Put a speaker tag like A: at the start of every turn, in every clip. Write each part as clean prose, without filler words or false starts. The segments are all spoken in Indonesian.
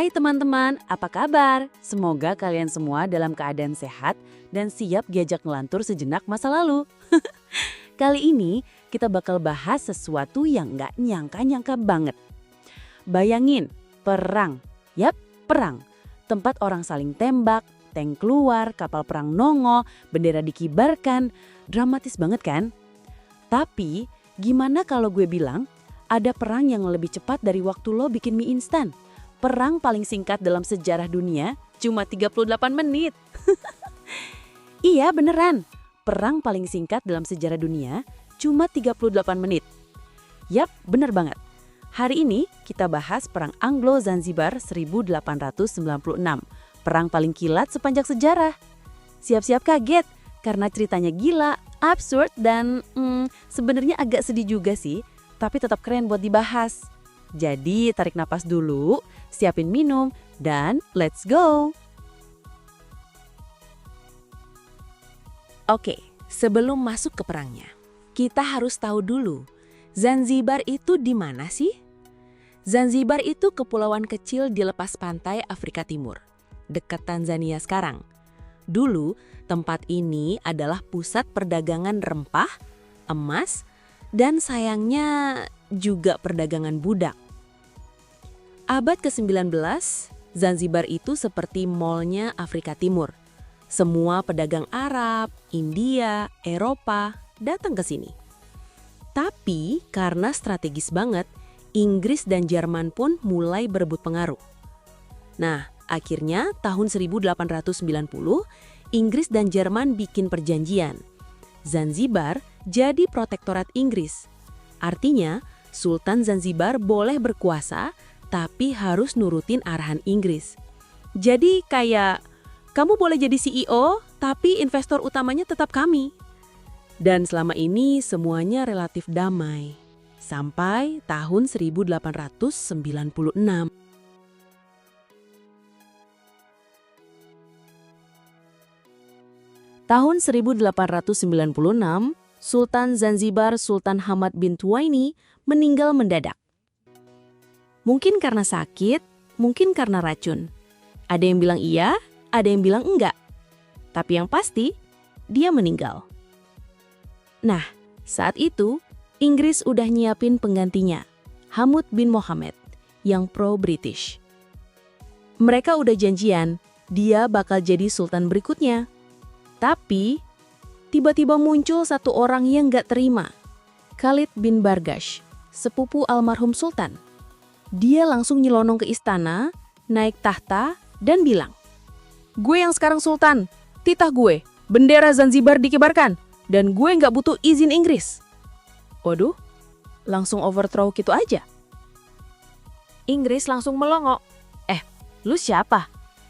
A: Hai teman-teman, apa kabar? Semoga kalian semua dalam keadaan sehat dan siap diajak ngelantur sejenak masa lalu. Kali ini kita bakal bahas sesuatu yang nggak nyangka-nyangka banget. Bayangin, perang. Yap, perang. Tempat orang saling tembak, tank keluar, kapal perang nongol, bendera dikibarkan. Dramatis banget kan? Tapi, gimana kalau gue bilang ada perang yang lebih cepat dari waktu lo bikin mie instan? Perang paling singkat dalam sejarah dunia cuma 38 menit. Iya beneran, perang paling singkat dalam sejarah dunia cuma 38 menit. Yap, bener banget. Hari ini kita bahas Perang Anglo-Zanzibar 1896. Perang paling kilat sepanjang sejarah. Siap-siap kaget, karena ceritanya gila, absurd, dan sebenarnya agak sedih juga sih, tapi tetap keren buat dibahas. Jadi tarik napas dulu, siapin minum, dan let's go! Oke, sebelum masuk ke perangnya, kita harus tahu dulu, Zanzibar itu di mana sih? Zanzibar itu kepulauan kecil di lepas pantai Afrika Timur, dekat Tanzania sekarang. Dulu, tempat ini adalah pusat perdagangan rempah, emas, dan sayangnya juga perdagangan budak. Abad ke-19, Zanzibar itu seperti mallnya Afrika Timur. Semua pedagang Arab, India, Eropa datang ke sini. Tapi karena strategis banget, Inggris dan Jerman pun mulai berebut pengaruh. Nah, akhirnya tahun 1890, Inggris dan Jerman bikin perjanjian. Zanzibar jadi protektorat Inggris. Artinya, Sultan Zanzibar boleh berkuasa, tapi harus nurutin arahan Inggris. Jadi kayak, kamu boleh jadi CEO, tapi investor utamanya tetap kami. Dan selama ini semuanya relatif damai. Sampai tahun 1896. Tahun 1896, Sultan Zanzibar Sultan Hamad bin Tuwaini meninggal mendadak. Mungkin karena sakit, mungkin karena racun. Ada yang bilang iya, ada yang bilang enggak. Tapi yang pasti, dia meninggal. Nah, saat itu, Inggris udah nyiapin penggantinya, Hamad bin Mohammed, yang pro-British. Mereka udah janjian, dia bakal jadi sultan berikutnya. Tapi, tiba-tiba muncul satu orang yang gak terima. Khalid bin Bargash, sepupu almarhum sultan. Dia langsung nyelonong ke istana, naik tahta, dan bilang, "Gue yang sekarang sultan, titah gue, bendera Zanzibar dikibarkan, dan gue gak butuh izin Inggris." Waduh, langsung overthrow gitu aja. Inggris langsung melongo. Lu siapa?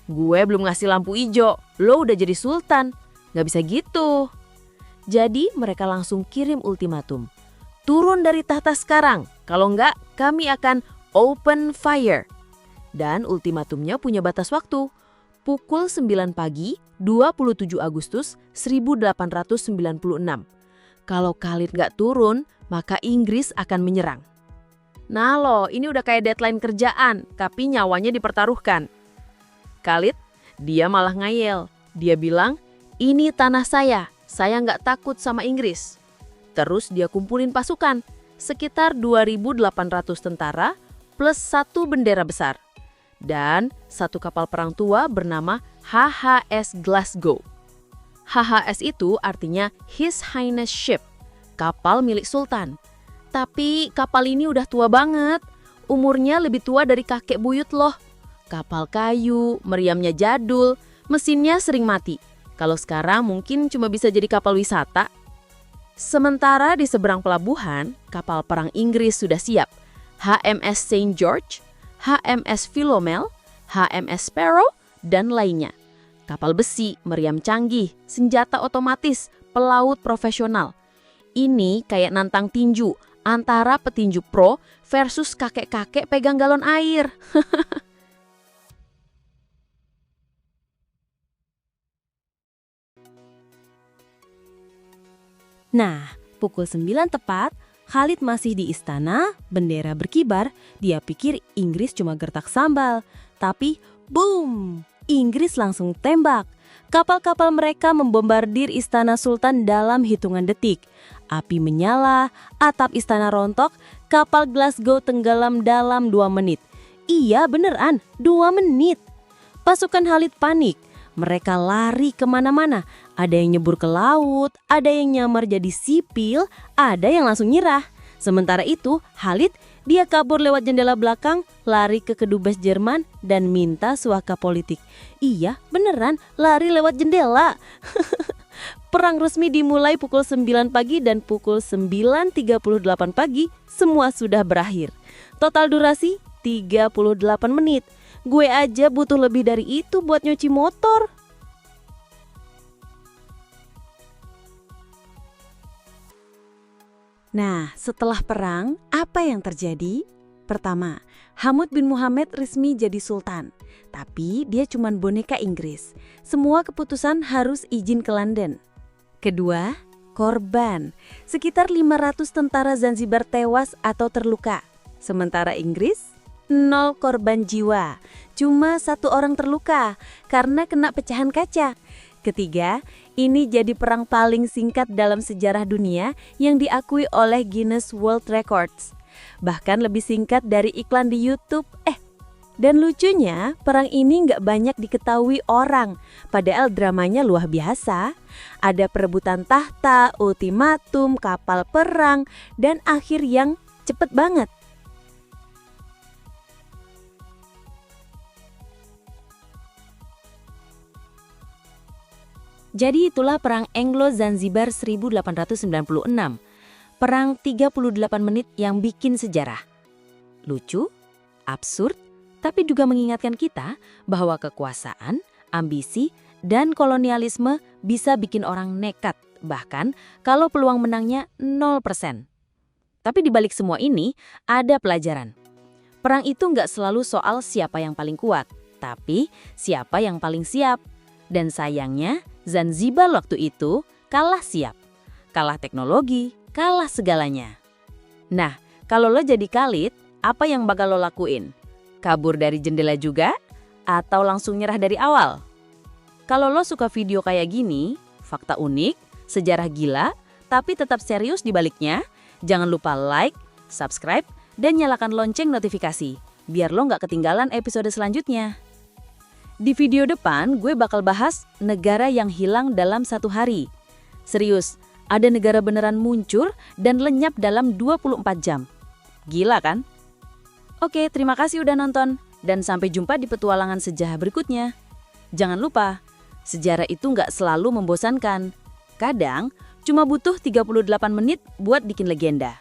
A: Gue belum ngasih lampu ijo, lo udah jadi sultan. Gak bisa gitu. Jadi mereka langsung kirim ultimatum. Turun dari tahta sekarang, kalau enggak kami akan open fire. Dan ultimatumnya punya batas waktu. Pukul 9 pagi, 27 Agustus 1896. Kalau Khalid gak turun, maka Inggris akan menyerang. Nah loh, ini udah kayak deadline kerjaan, tapi nyawanya dipertaruhkan. Khalid, dia malah ngayel. Dia bilang, "Ini tanah saya nggak takut sama Inggris." Terus dia kumpulin pasukan, sekitar 2.800 tentara plus satu bendera besar. Dan satu kapal perang tua bernama HHS Glasgow. HHS itu artinya His Highness Ship, kapal milik Sultan. Tapi kapal ini udah tua banget, umurnya lebih tua dari kakek buyut loh. Kapal kayu, meriamnya jadul, mesinnya sering mati. Kalau sekarang mungkin cuma bisa jadi kapal wisata. Sementara di seberang pelabuhan, kapal perang Inggris sudah siap. HMS St. George, HMS Philomel, HMS Sparrow, dan lainnya. Kapal besi, meriam canggih, senjata otomatis, pelaut profesional. Ini kayak nantang tinju antara petinju pro versus kakek-kakek pegang galon air. Nah, pukul 9 tepat, Khalid masih di istana, bendera berkibar, dia pikir Inggris cuma gertak sambal.
B: Tapi, boom! Inggris langsung tembak. Kapal-kapal mereka membombardir istana sultan dalam hitungan detik. Api menyala, atap istana rontok, kapal Glasgow tenggelam dalam 2 menit. Iya beneran, 2 menit. Pasukan Khalid panik. Mereka lari kemana-mana. Ada yang nyebur ke laut, ada yang nyamar jadi sipil, ada yang langsung nyerah. Sementara itu, Khalid, dia kabur lewat jendela belakang, lari ke kedubes Jerman, dan minta suaka politik. Iya, beneran, lari lewat jendela. Perang resmi dimulai pukul 9 pagi dan pukul 9.38 pagi, semua sudah berakhir. Total durasi, 38 menit. Gue aja butuh lebih dari itu buat nyuci motor. Nah, setelah perang, apa yang terjadi? Pertama, Hamud bin Muhammad resmi jadi sultan. Tapi dia cuma boneka Inggris. Semua keputusan harus izin ke London. Kedua, korban. Sekitar 500 tentara Zanzibar tewas atau terluka. Sementara Inggris, 0 korban jiwa. Cuma 1 orang terluka karena kena pecahan kaca. Ketiga, ini jadi perang paling singkat dalam sejarah dunia yang diakui oleh Guinness World Records. Bahkan lebih singkat dari iklan di YouTube. Dan lucunya, perang ini nggak banyak diketahui orang. Padahal dramanya luar biasa. Ada perebutan tahta, ultimatum, kapal perang, dan akhir yang cepet banget. Jadi itulah Perang Anglo-Zanzibar 1896. Perang 38 menit yang bikin sejarah. Lucu, absurd, tapi juga mengingatkan kita bahwa kekuasaan, ambisi, dan kolonialisme bisa bikin orang nekat, bahkan kalau peluang menangnya 0%. Tapi di balik semua ini, ada pelajaran. Perang itu nggak selalu soal siapa yang paling kuat, tapi siapa yang paling siap. Dan sayangnya, Zanzibar waktu itu kalah siap, kalah teknologi, kalah segalanya. Nah, kalau lo jadi Khalid, apa yang bakal lo lakuin? Kabur dari jendela juga? Atau langsung nyerah dari awal? Kalau lo suka video kayak gini, fakta unik, sejarah gila, tapi tetap serius di baliknya, jangan lupa like, subscribe, dan nyalakan lonceng notifikasi, biar lo nggak ketinggalan episode selanjutnya. Di video depan, gue bakal bahas negara yang hilang dalam 1 hari. Serius, ada negara beneran muncul dan lenyap dalam 24 jam. Gila kan? Oke, terima kasih udah nonton. Dan sampai jumpa di petualangan sejarah berikutnya. Jangan lupa, sejarah itu nggak selalu membosankan. Kadang, cuma butuh 38 menit buat bikin legenda.